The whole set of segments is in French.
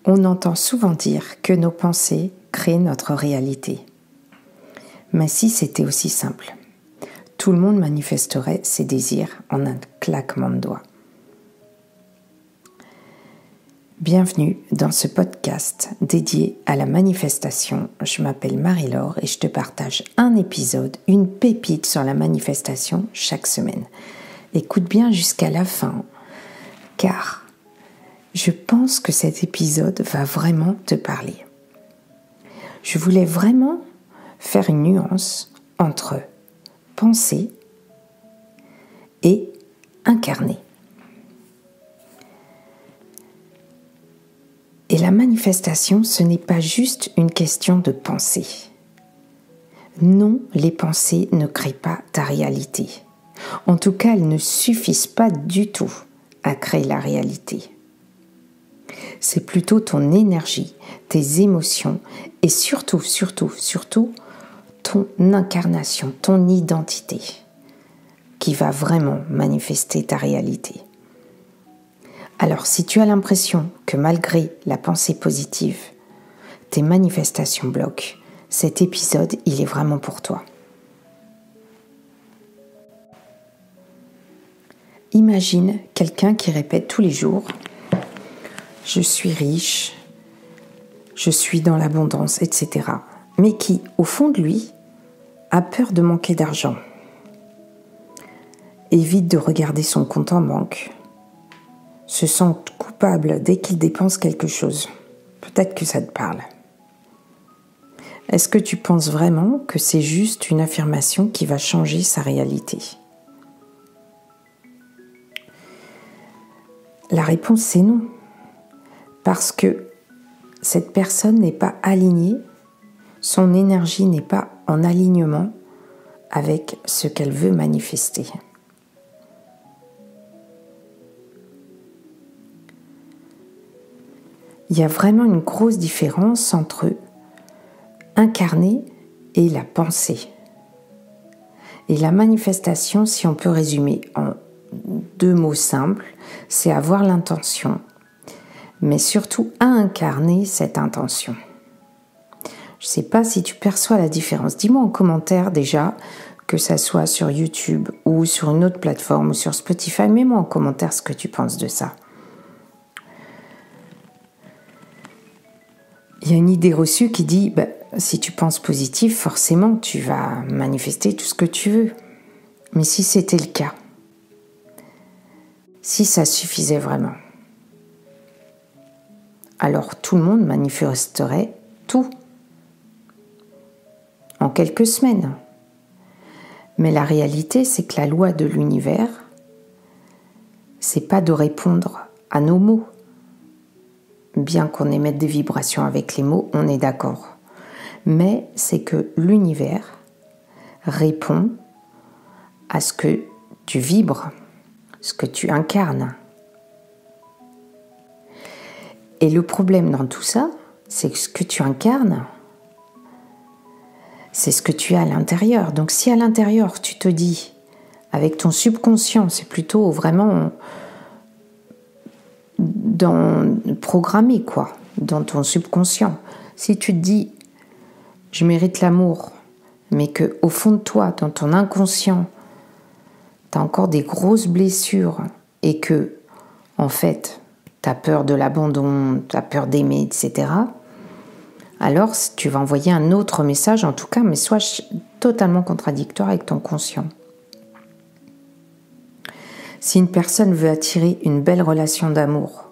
On entend souvent dire que nos pensées créent notre réalité. Mais si c'était aussi simple, tout le monde manifesterait ses désirs en un claquement de doigts. Bienvenue dans ce podcast dédié à la manifestation. Je m'appelle Marie-Laure et je te partage un épisode, une pépite sur la manifestation chaque semaine. Écoute bien jusqu'à la fin, car je pense que cet épisode va vraiment te parler. Je voulais vraiment faire une nuance entre penser et incarner. Et la manifestation, ce n'est pas juste une question de pensée. Non, les pensées ne créent pas ta réalité. En tout cas, elles ne suffisent pas du tout à créer la réalité. C'est plutôt ton énergie, tes émotions et surtout, ton incarnation, ton identité qui va vraiment manifester ta réalité. Alors, si tu as l'impression que malgré la pensée positive, tes manifestations bloquent, cet épisode, il est vraiment pour toi. Imagine quelqu'un qui répète tous les jours « Je suis riche, je suis dans l'abondance, etc. » mais qui, au fond de lui, a peur de manquer d'argent, évite de regarder son compte en banque, se sent coupable dès qu'il dépense quelque chose. Peut-être que ça te parle. Est-ce que tu penses vraiment que c'est juste une affirmation qui va changer sa réalité ? La réponse, c'est non. Parce que cette personne n'est pas alignée, son énergie n'est pas en alignement avec ce qu'elle veut manifester. Il y a vraiment une grosse différence entre incarner et la pensée. Et la manifestation, si on peut résumer en 2 mots simples, c'est avoir l'intention, mais surtout à incarner cette intention. Je ne sais pas si tu perçois la différence. Dis-moi en commentaire déjà, que ça soit sur YouTube ou sur une autre plateforme ou sur Spotify, mets-moi en commentaire ce que tu penses de ça. Il y a une idée reçue qui dit, si tu penses positif, forcément tu vas manifester tout ce que tu veux. Mais si c'était le cas, si ça suffisait vraiment, alors tout le monde manifesterait tout en quelques semaines. Mais la réalité, c'est que la loi de l'univers, c'est pas de répondre à nos mots. Bien qu'on émette des vibrations avec les mots, on est d'accord. Mais c'est que l'univers répond à ce que tu vibres, ce que tu incarnes. Et le problème dans tout ça, c'est que ce que tu incarnes, c'est ce que tu as à l'intérieur. Donc si à l'intérieur, tu te dis, avec ton subconscient, c'est plutôt vraiment programmé, dans ton subconscient. Si tu te dis, je mérite l'amour, mais qu'au fond de toi, dans ton inconscient, tu as encore des grosses blessures et que, en fait, tu as peur de l'abandon, tu as peur d'aimer, etc., alors tu vas envoyer un autre message, en tout cas, mais soit totalement contradictoire avec ton conscient. Si une personne veut attirer une belle relation d'amour,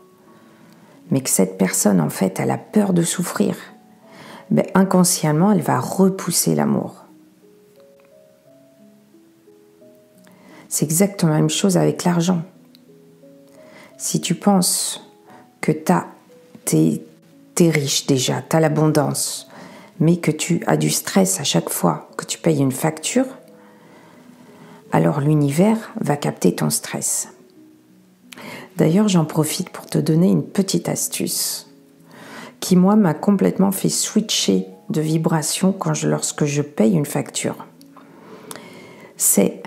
mais que cette personne, en fait, elle a peur de souffrir, inconsciemment, elle va repousser l'amour. C'est exactement la même chose avec l'argent. Si tu penses que t'es riche déjà, tu as l'abondance, mais que tu as du stress à chaque fois que tu payes une facture, alors l'univers va capter ton stress. D'ailleurs, j'en profite pour te donner une petite astuce qui, moi, m'a complètement fait switcher de vibration lorsque je paye une facture. C'est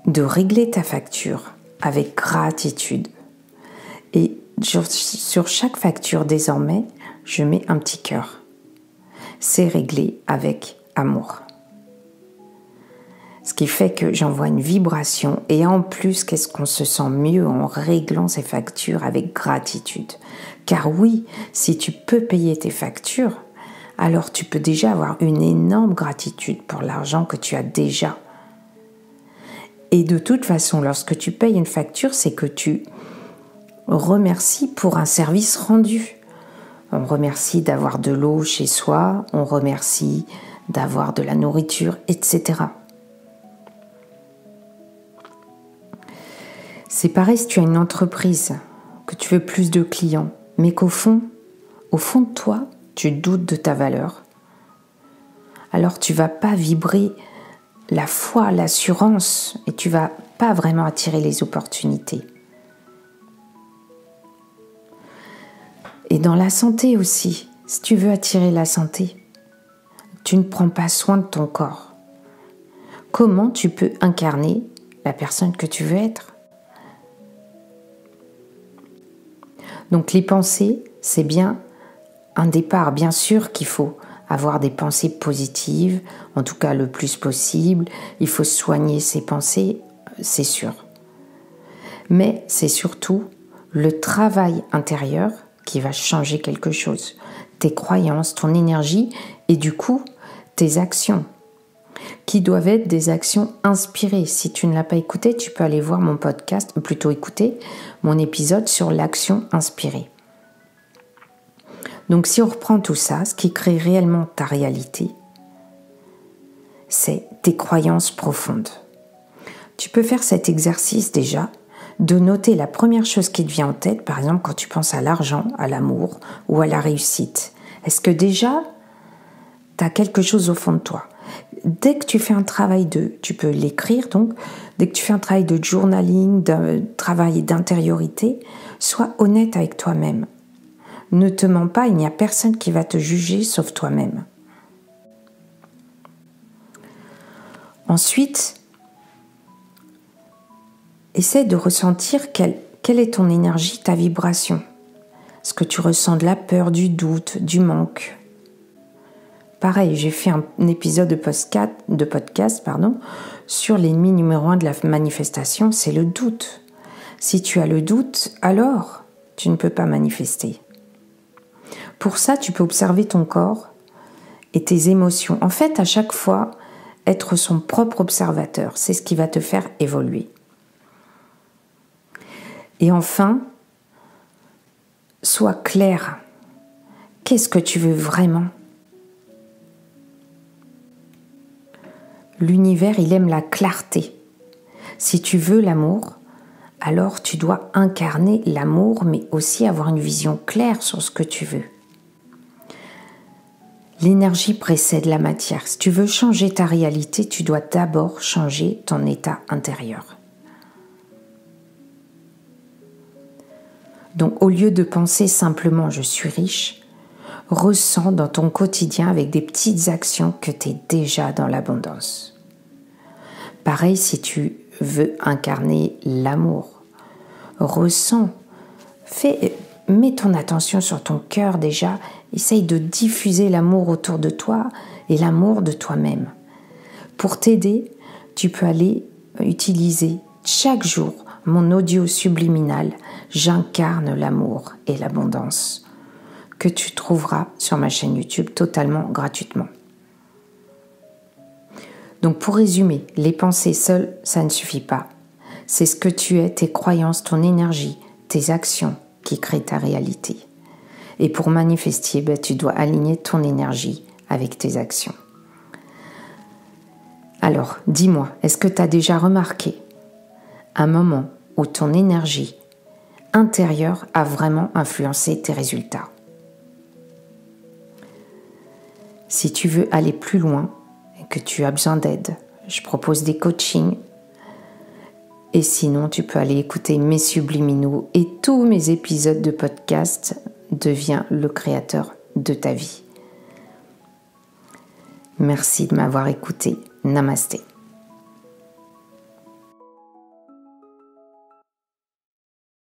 de régler ta facture avec gratitude. Et sur chaque facture, désormais, je mets un petit cœur. C'est réglé avec amour. Ce qui fait que j'envoie une vibration et en plus, qu'est-ce qu'on se sent mieux en réglant ses factures avec gratitude. Car oui, si tu peux payer tes factures, alors tu peux déjà avoir une énorme gratitude pour l'argent que tu as déjà. Et de toute façon, lorsque tu payes une facture, c'est que tu remercies pour un service rendu. On remercie d'avoir de l'eau chez soi, on remercie d'avoir de la nourriture, etc. C'est pareil si tu as une entreprise, que tu veux plus de clients, mais qu'au fond de toi, tu doutes de ta valeur. Alors tu ne vas pas vibrer la foi, l'assurance, et tu ne vas pas vraiment attirer les opportunités. Et dans la santé aussi, si tu veux attirer la santé, tu ne prends pas soin de ton corps. Comment tu peux incarner la personne que tu veux être ? Donc les pensées, c'est bien un départ. Bien sûr qu'il faut avoir des pensées positives, en tout cas le plus possible. Il faut soigner ses pensées, c'est sûr. Mais c'est surtout le travail intérieur qui va changer quelque chose. Tes croyances, ton énergie et du coup tes actions, qui doivent être des actions inspirées. Si tu ne l'as pas écouté, tu peux aller voir mon podcast, plutôt écouter mon épisode sur l'action inspirée. Donc si on reprend tout ça, ce qui crée réellement ta réalité, c'est tes croyances profondes. Tu peux faire cet exercice déjà, de noter la première chose qui te vient en tête, par exemple quand tu penses à l'argent, à l'amour ou à la réussite. Est-ce que déjà, tu as quelque chose au fond de toi ? Dès que tu fais un travail tu peux l'écrire donc, dès que tu fais un travail de journaling, de travail d'intériorité, sois honnête avec toi-même. Ne te mens pas, il n'y a personne qui va te juger sauf toi-même. Ensuite, essaie de ressentir quelle est ton énergie, ta vibration. Est-ce que tu ressens de la peur, du doute, du manque ? Pareil, j'ai fait un épisode de podcast sur l'ennemi numéro 1 de la manifestation, c'est le doute. Si tu as le doute, alors tu ne peux pas manifester. Pour ça, tu peux observer ton corps et tes émotions. En fait, à chaque fois, être son propre observateur, c'est ce qui va te faire évoluer. Et enfin, sois clair. Qu'est-ce que tu veux vraiment ? L'univers, il aime la clarté. Si tu veux l'amour, alors tu dois incarner l'amour, mais aussi avoir une vision claire sur ce que tu veux. L'énergie précède la matière. Si tu veux changer ta réalité, tu dois d'abord changer ton état intérieur. Donc, au lieu de penser simplement « je suis riche », ressens dans ton quotidien avec des petites actions que tu es déjà dans l'abondance. Pareil, si tu veux incarner l'amour, ressens, mets ton attention sur ton cœur déjà, essaye de diffuser l'amour autour de toi et l'amour de toi-même. Pour t'aider, tu peux aller utiliser chaque jour mon audio subliminal « J'incarne l'amour et l'abondance » que tu trouveras sur ma chaîne YouTube totalement gratuitement. Donc pour résumer, les pensées seules, ça ne suffit pas. C'est ce que tu es, tes croyances, ton énergie, tes actions qui créent ta réalité. Et pour manifester, tu dois aligner ton énergie avec tes actions. Alors, dis-moi, est-ce que tu as déjà remarqué un moment où ton énergie intérieure a vraiment influencé tes résultats ? Si tu veux aller plus loin et que tu as besoin d'aide, je propose des coachings. Et sinon, tu peux aller écouter mes subliminaux et tous mes épisodes de podcast. Deviens le créateur de ta vie. Merci de m'avoir écouté. Namasté.